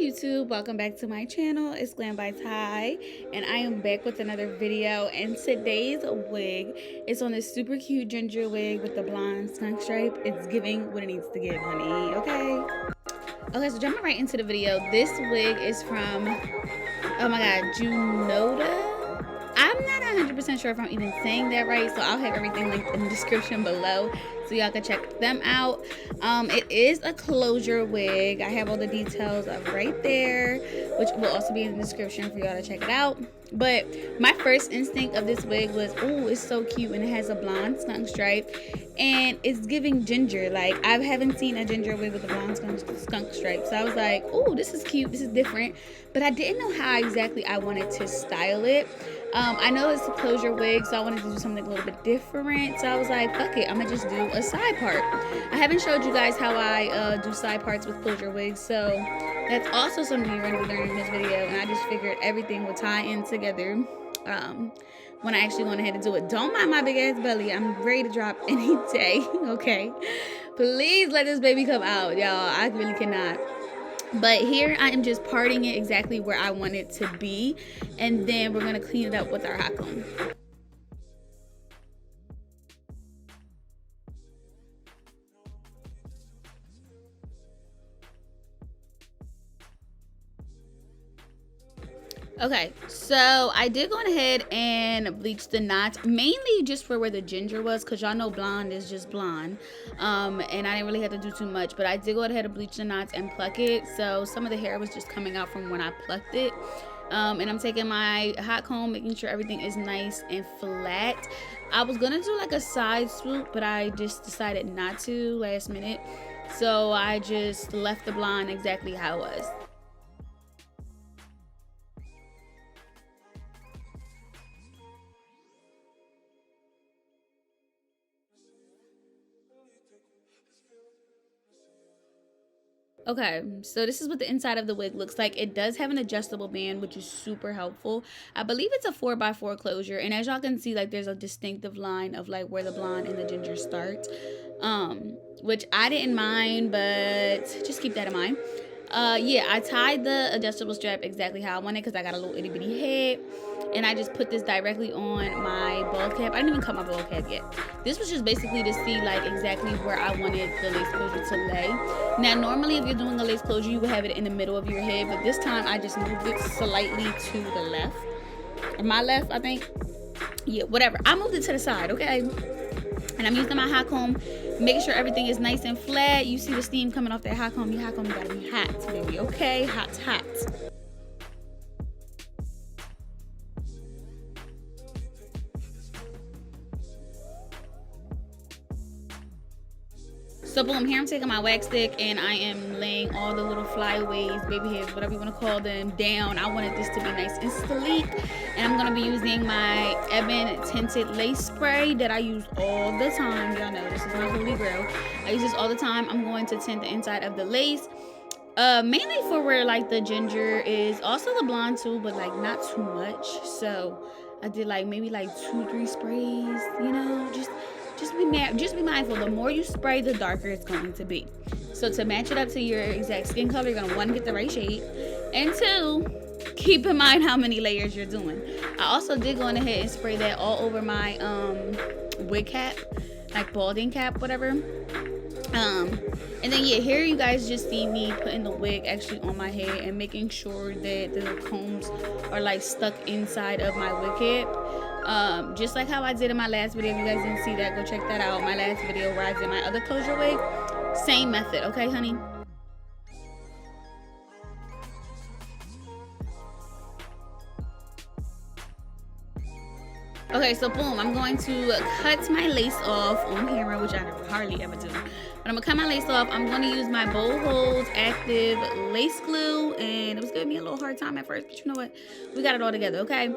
YouTube, welcome back to my channel. It's glambytai and I am back with another video, and today's wig is on this super cute ginger wig with the blonde skunk stripe. It's giving what it needs to give, honey. Okay, so jumping right into the video. This wig is from, oh my god, Junoda. I'm not 100% sure if I'm even saying that right, so I'll have everything linked in the description below so y'all can check them out. It is a closure wig. I have all the details right there, which will also be in the description for y'all to check it out. But my first instinct of this wig was, oh, it's so cute, and it has a blonde skunk stripe, and it's giving ginger. Like, I haven't seen a ginger wig with a blonde skunk stripe, so I was like, oh, this is cute, this is different, but I didn't know how exactly I wanted to style it. I know it's a closure wig, so I wanted to do something a little bit different, so I was like, fuck it, I'm gonna just do a side part. I haven't showed you guys how I do side parts with closure wigs, so that's also something you're gonna be learning in this video, and I just figured everything would tie in together when I actually went ahead and do it. Don't mind my big ass belly, I'm ready to drop any day. Okay, please let this baby come out, y'all. I really cannot. But here I am just parting it exactly where I want it to be, and then we're gonna clean it up with our hot comb. Okay, so I did go ahead and bleach the knots, mainly just for where the ginger was, because y'all know blonde is just blonde, and I didn't really have to do too much, but I did go ahead and bleach the knots and pluck it, so some of the hair was just coming out from when I plucked it. And I'm taking my hot comb, making sure everything is nice and flat. I was gonna do like a side swoop, but I just decided not to last minute, so I just left the blonde exactly how it was. Okay, so this is what the inside of the wig looks like. It does have an adjustable band, which is super helpful. I believe it's a 4x4 closure, and as y'all can see, like, there's a distinctive line of like where the blonde and the ginger start, which I didn't mind, but just keep that in mind. Yeah, I tied the adjustable strap exactly how I wanted because I got a little itty bitty head, and I just put this directly on my ball cap. I didn't even cut my ball cap yet. This was just basically to see like exactly where I wanted the lace closure to lay. Now, normally if you're doing a lace closure, you would have it in the middle of your head, but this time I just moved it slightly to the left. My left, I think. Yeah, whatever. I moved it to the side, okay? And I'm using my hot comb, making sure everything is nice and flat. You see the steam coming off that hot comb. Your hot comb gotta be hot, baby, okay? Hot, hot. So boom, here I'm taking my wax stick and I am laying all the little flyaways, baby hairs, whatever you want to call them, down. I wanted this to be nice and sleek, and I'm going to be using my Ebon tinted lace spray that I use all the time. Y'all know this is my holy grail. I use this all the time. I'm going to tint the inside of the lace, mainly for where like the ginger is, also the blonde too, but like not too much. So I did like maybe like 2-3 sprays, you know, just be mindful. The more you spray, the darker it's going to be. So to match it up to your exact skin color, you're gonna, 1, get the right shade, and 2, keep in mind how many layers you're doing. I also did go on ahead and spray that all over my wig cap, like balding cap, whatever. And then yeah, here you guys just see me putting the wig actually on my head and making sure that the combs are like stuck inside of my wig cap. Just like how I did in my last video. If you guys didn't see that, go check that out. My last video where I did my other closure wig, same method, okay, honey? Okay, so boom, I'm going to cut my lace off on camera, which I hardly ever do. But I'm gonna cut my lace off. I'm gonna use my Bold Holds Active Lace Glue, and it was giving me a little hard time at first, but you know what? We got it all together, okay?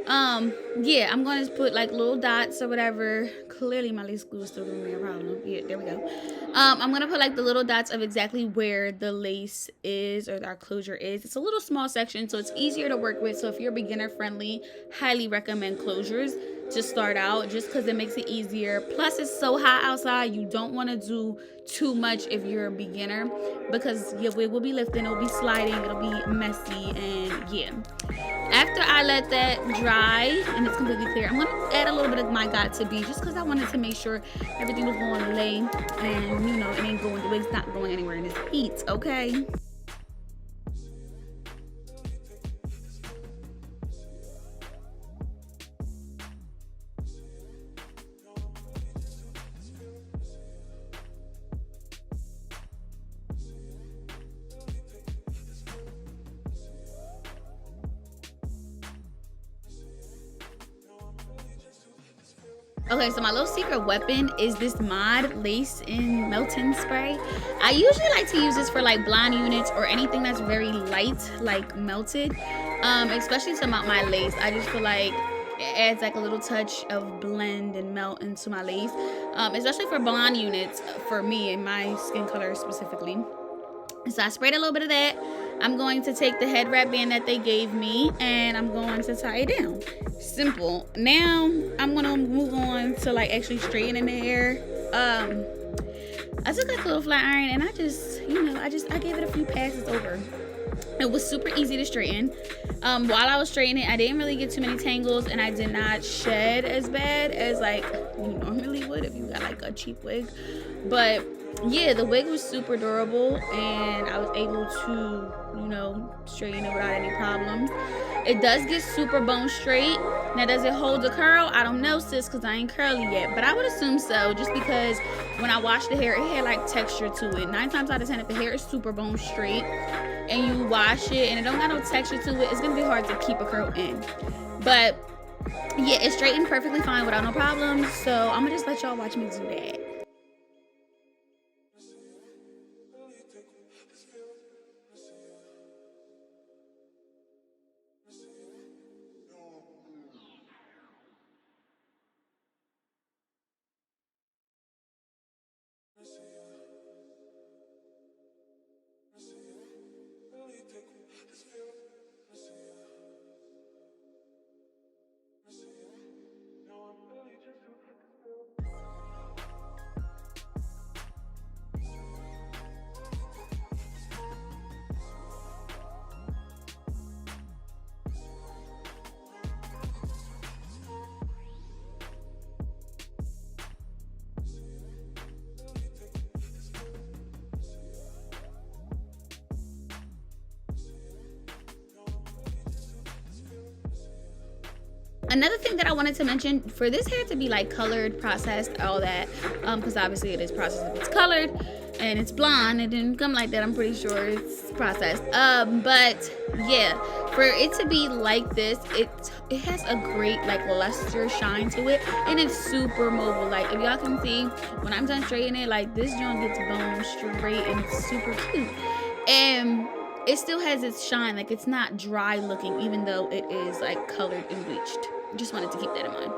Yeah, I'm going to put like little dots or whatever. Clearly my lace glue is still gonna be a problem. Yeah, there we go. I'm gonna put like the little dots of exactly where the lace is or our closure is. It's a little small section, so it's easier to work with. So if you're beginner friendly, highly recommend closures to start out, just because it makes it easier. Plus it's so hot outside, you don't want to do too much if you're a beginner, because your wig will be lifting, it'll be sliding, it'll be messy, and yeah. After I let that dry and it's completely clear, I'm gonna add a little bit of my got to be, just because I wanted to make sure everything was going to lay, and you know it ain't going, the wig's not going anywhere in this heat, okay? Okay, so my little secret weapon is this mod lace in melting spray. I usually like to use this for like blonde units or anything that's very light, like melted, especially to melt my lace. I just feel like it adds like a little touch of blend and melt into my lace, especially for blonde units, for me and my skin color specifically. So I sprayed a little bit of that. I'm going to take the head wrap band that they gave me and I'm going to tie it down. Simple. Now I'm gonna move on to like actually straightening the hair. I took like a little flat iron and I just, you know, I gave it a few passes over. It was super easy to straighten. While I was straightening, I didn't really get too many tangles and I did not shed as bad as like you normally would if you got like a cheap wig. But yeah, the wig was super durable and I was able to, you know, straighten it without any problems. It does get super bone straight. Now, does it hold the curl? I don't know, sis, because I ain't curly yet, but I would assume so, just because when I washed the hair, it had like texture to it. 9 times out of 10, if the hair is super bone straight and you wash it and it don't got no texture to it, it's gonna be hard to keep a curl in. But yeah, it straightened perfectly fine without no problems, so I'm gonna just let y'all watch me do that. Another thing that I wanted to mention, for this hair to be like colored, processed, all that, because obviously it is processed if it's colored and it's blonde, it didn't come like that, I'm pretty sure it's processed. But yeah, for it to be like this, it has a great like luster shine to it, and it's super mobile. Like if y'all can see, when I'm done straightening it, like this joint gets bone straight and it's super cute. And it still has its shine, like it's not dry looking, even though it is like colored and bleached. Just wanted to keep that in mind.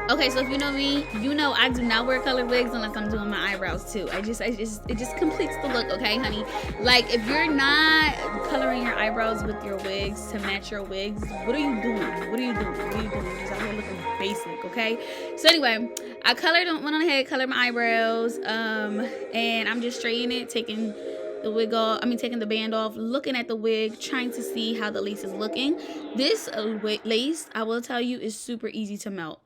Okay, so if you know me, you know I do not wear colored wigs unless I'm doing my eyebrows too. It just completes the look, okay, honey? Like if you're not coloring your eyebrows with your wigs to match your wigs, what are you doing? What are you doing? What are you doing? You're just out here looking basic, okay? So anyway, I went on ahead, colored my eyebrows, and I'm just straightening it, taking the wig off, taking the band off, looking at the wig, trying to see how the lace is looking. This lace, I will tell you, is super easy to melt.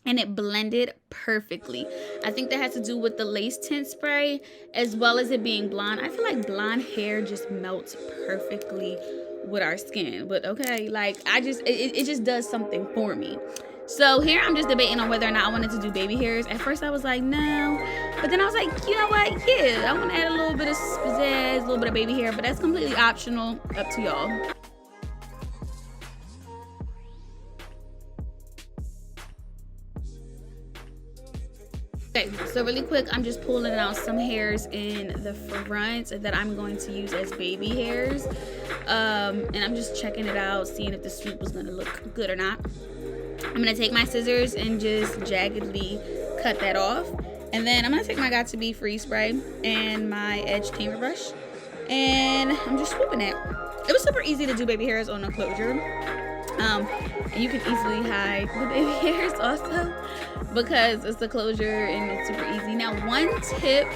and it blended perfectly. I think that has to do with the lace tint spray as well as it being blonde. I feel like blonde hair just melts perfectly with our skin, but okay, like it just does something for me. So here I'm just debating on whether or not I wanted to do baby hairs. At first I was like, no, but then I was like, you know what, yeah, I want to add a little bit of pizzazz, a little bit of baby hair, but that's completely optional, up to y'all. Okay, so really quick, I'm just pulling out some hairs in the front that I'm going to use as baby hairs. And I'm just checking it out, seeing if the swoop was gonna look good or not. I'm gonna take my scissors and just jaggedly cut that off. And then I'm gonna take my Got2b freeze spray and my edge tamer brush. And I'm just swooping it. It was super easy to do baby hairs on a closure. And you can easily hide the baby hairs also because it's a closure and it's super easy. Now, one tip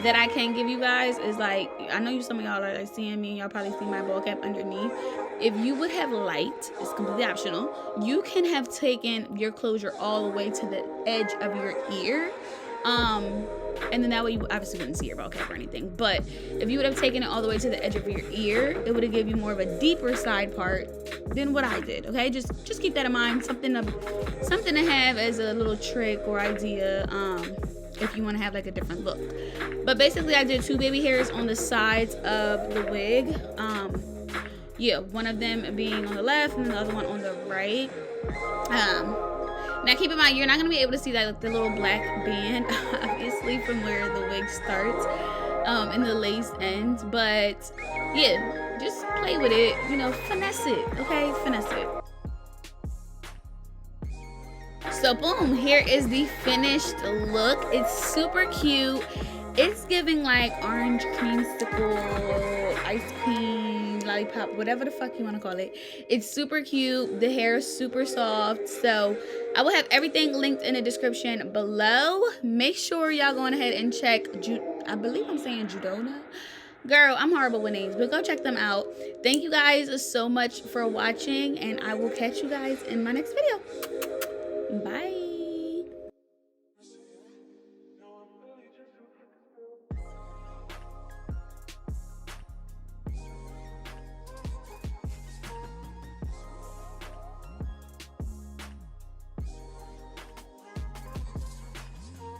that I can give you guys is, like, I know some of y'all are like seeing me and y'all probably see my ball cap underneath. If you would have light, it's completely optional, you can have taken your closure all the way to the edge of your ear. And then that way you obviously wouldn't see your ball cap or anything, but if you would have taken it all the way to the edge of your ear, it would have given you more of a deeper side part than what I did. Okay, just keep that in mind, something to have as a little trick or idea, if you want to have like a different look. But basically I did 2 baby hairs on the sides of the wig. Yeah, one of them being on the left and the other one on the right. Now keep in mind, you're not going to be able to see that, like, the little black band, obviously, from where the wig starts, and the lace ends. But yeah, just play with it, you know, finesse it, okay? Finesse it. So boom, here is the finished look. It's super cute. It's giving like orange creamsicle, ice cream, lollipop, whatever the fuck you want to call it. It's super cute. The hair is super soft. So I will have everything linked in the description below. Make sure y'all going ahead and check, I believe I'm saying Junoda. Girl, I'm horrible with names, but go check them out. Thank you guys so much for watching, and I will catch you guys in my next video. Bye.